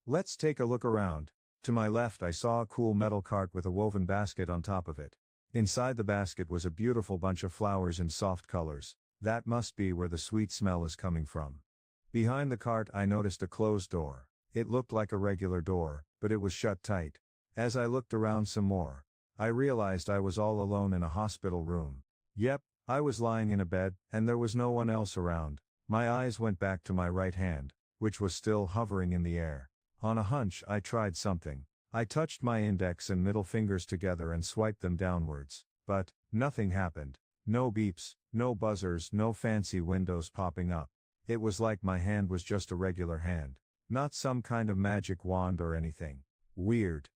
Let's take a look around. To my left I saw a cool metal cart with a woven basket on top of it. Inside the basket was a beautiful bunch of flowers in soft colors. That must be where the sweet smell is coming from. Behind the cart I noticed a closed door. It looked like a regular door, but it was shut tight. As I looked around some more, I realized I was all alone in a hospital room. Yep, I was lying in a bed, and there was no one else around. My eyes went back to my right hand, which was still hovering in the air. On a hunch I tried something. I touched my index and middle fingers together and swiped them downwards. But nothing happened. No beeps, no buzzers, no fancy windows popping up. It was like my hand was just a regular hand. Not some kind of magic wand or anything. Weird.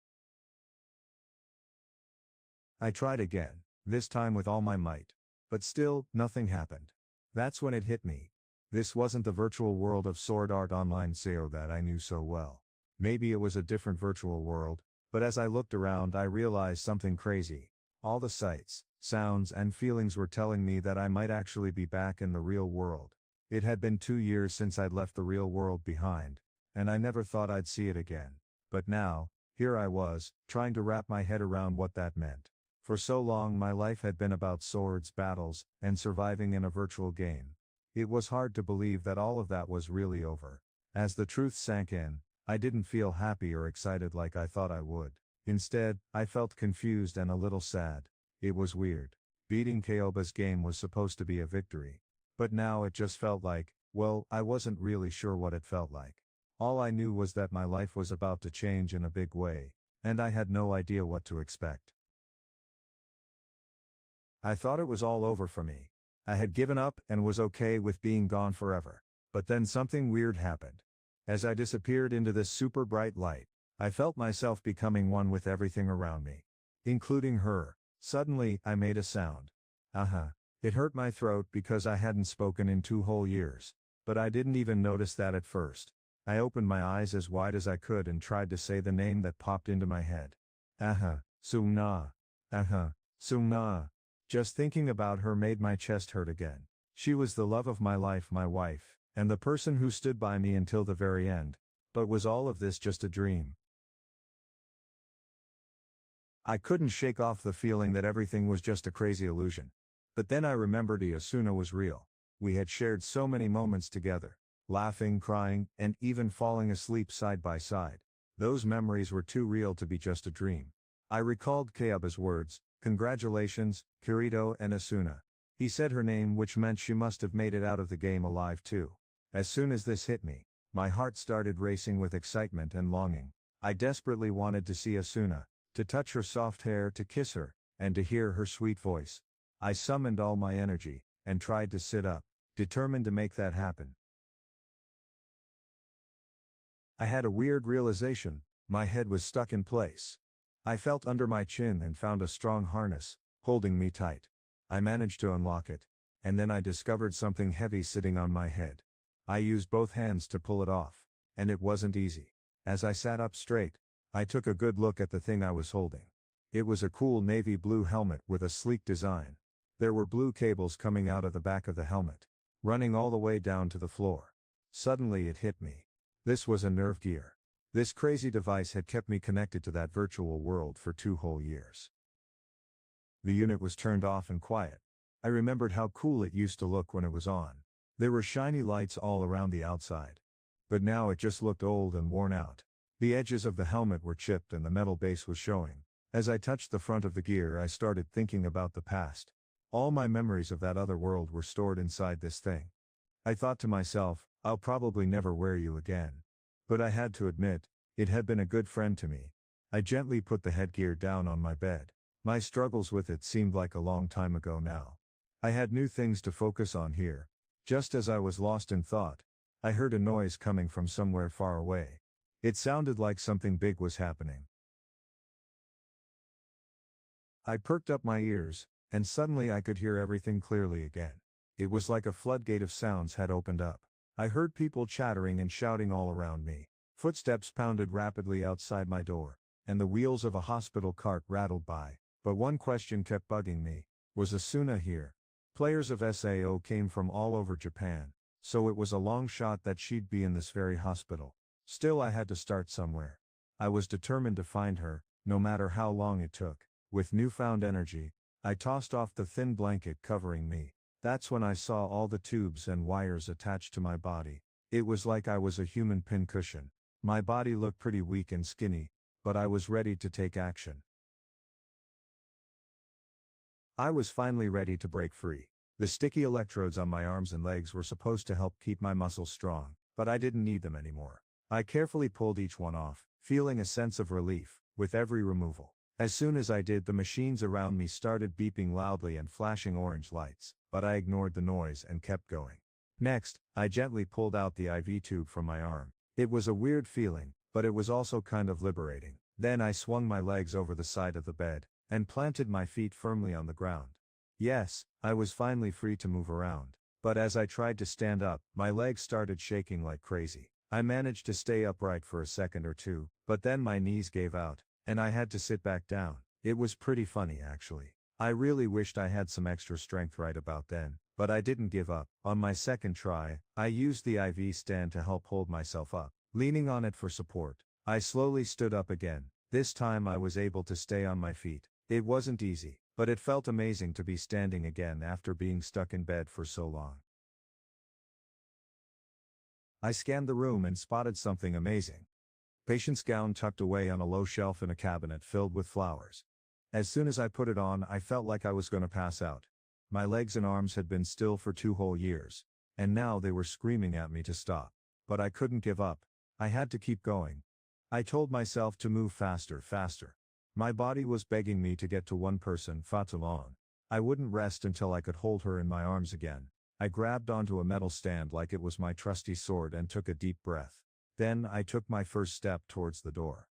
I tried again, this time with all my might. But still, nothing happened. That's when it hit me. This wasn't the virtual world of Sword Art Online SEO that I knew so well. Maybe it was a different virtual world, but as I looked around I realized something crazy. All the sights, sounds and feelings were telling me that I might actually be back in the real world. It had been 2 years since I'd left the real world behind, and I never thought I'd see it again. But now, here I was, trying to wrap my head around what that meant. For so long my life had been about swords, battles, and surviving in a virtual game. It was hard to believe that all of that was really over. As the truth sank in, I didn't feel happy or excited like I thought I would. Instead, I felt confused and a little sad. It was weird. Beating Kaoba's game was supposed to be a victory. But now it just felt like, well, I wasn't really sure what it felt like. All I knew was that my life was about to change in a big way, and I had no idea what to expect. I thought it was all over for me. I had given up and was okay with being gone forever. But then something weird happened. As I disappeared into this super bright light, I felt myself becoming one with everything around me, including her. Suddenly, I made a sound. It hurt my throat because I hadn't spoken in 2 whole years. But I didn't even notice that at first. I opened my eyes as wide as I could and tried to say the name that popped into my head. Sumna. Sumna. Just thinking about her made my chest hurt again. She was the love of my life, my wife, and the person who stood by me until the very end. But was all of this just a dream? I couldn't shake off the feeling that everything was just a crazy illusion. But then I remembered Asuna was real. We had shared so many moments together, laughing, crying, and even falling asleep side by side. Those memories were too real to be just a dream. I recalled Kaoba's words, "Congratulations, Kirito and Asuna." He said her name, which meant she must have made it out of the game alive too. As soon as this hit me, my heart started racing with excitement and longing. I desperately wanted to see Asuna, to touch her soft hair, to kiss her, and to hear her sweet voice. I summoned all my energy, and tried to sit up, determined to make that happen. I had a weird realization. My head was stuck in place. I felt under my chin and found a strong harness, holding me tight. I managed to unlock it, and then I discovered something heavy sitting on my head. I used both hands to pull it off, and it wasn't easy. As I sat up straight, I took a good look at the thing I was holding. It was a cool navy blue helmet with a sleek design. There were blue cables coming out of the back of the helmet, running all the way down to the floor. Suddenly it hit me. This was a nerve gear. This crazy device had kept me connected to that virtual world for 2 whole years. The unit was turned off and quiet. I remembered how cool it used to look when it was on. There were shiny lights all around the outside. But now it just looked old and worn out. The edges of the helmet were chipped and the metal base was showing. As I touched the front of the gear, I started thinking about the past. All my memories of that other world were stored inside this thing. I thought to myself, I'll probably never wear you again. But I had to admit, it had been a good friend to me. I gently put the headgear down on my bed. My struggles with it seemed like a long time ago now. I had new things to focus on here. Just as I was lost in thought, I heard a noise coming from somewhere far away. It sounded like something big was happening. I perked up my ears, and suddenly I could hear everything clearly again. It was like a floodgate of sounds had opened up. I heard people chattering and shouting all around me. Footsteps pounded rapidly outside my door, and the wheels of a hospital cart rattled by. But one question kept bugging me. Was Asuna here? Players of SAO came from all over Japan, so it was a long shot that she'd be in this very hospital. Still, I had to start somewhere. I was determined to find her, no matter how long it took. With newfound energy, I tossed off the thin blanket covering me. That's when I saw all the tubes and wires attached to my body. It was like I was a human pincushion. My body looked pretty weak and skinny, but I was ready to take action. I was finally ready to break free. The sticky electrodes on my arms and legs were supposed to help keep my muscles strong, but I didn't need them anymore. I carefully pulled each one off, feeling a sense of relief with every removal. As soon as I did, the machines around me started beeping loudly and flashing orange lights, but I ignored the noise and kept going. Next, I gently pulled out the IV tube from my arm. It was a weird feeling, but it was also kind of liberating. Then I swung my legs over the side of the bed and planted my feet firmly on the ground. Yes, I was finally free to move around. But as I tried to stand up, my legs started shaking like crazy. I managed to stay upright for a second or two, but then my knees gave out, and I had to sit back down. It was pretty funny actually. I really wished I had some extra strength right about then, but I didn't give up. On my second try, I used the IV stand to help hold myself up. Leaning on it for support, I slowly stood up again. This time I was able to stay on my feet. It wasn't easy, but it felt amazing to be standing again after being stuck in bed for so long. I scanned the room and spotted something amazing. Patient's gown tucked away on a low shelf in a cabinet filled with flowers. As soon as I put it on, I felt like I was going to pass out. My legs and arms had been still for 2 whole years, and now they were screaming at me to stop. But I couldn't give up. I had to keep going. I told myself to move faster, faster. My body was begging me to get to one person, Fatulon. I wouldn't rest until I could hold her in my arms again. I grabbed onto a metal stand like it was my trusty sword and took a deep breath. Then I took my first step towards the door.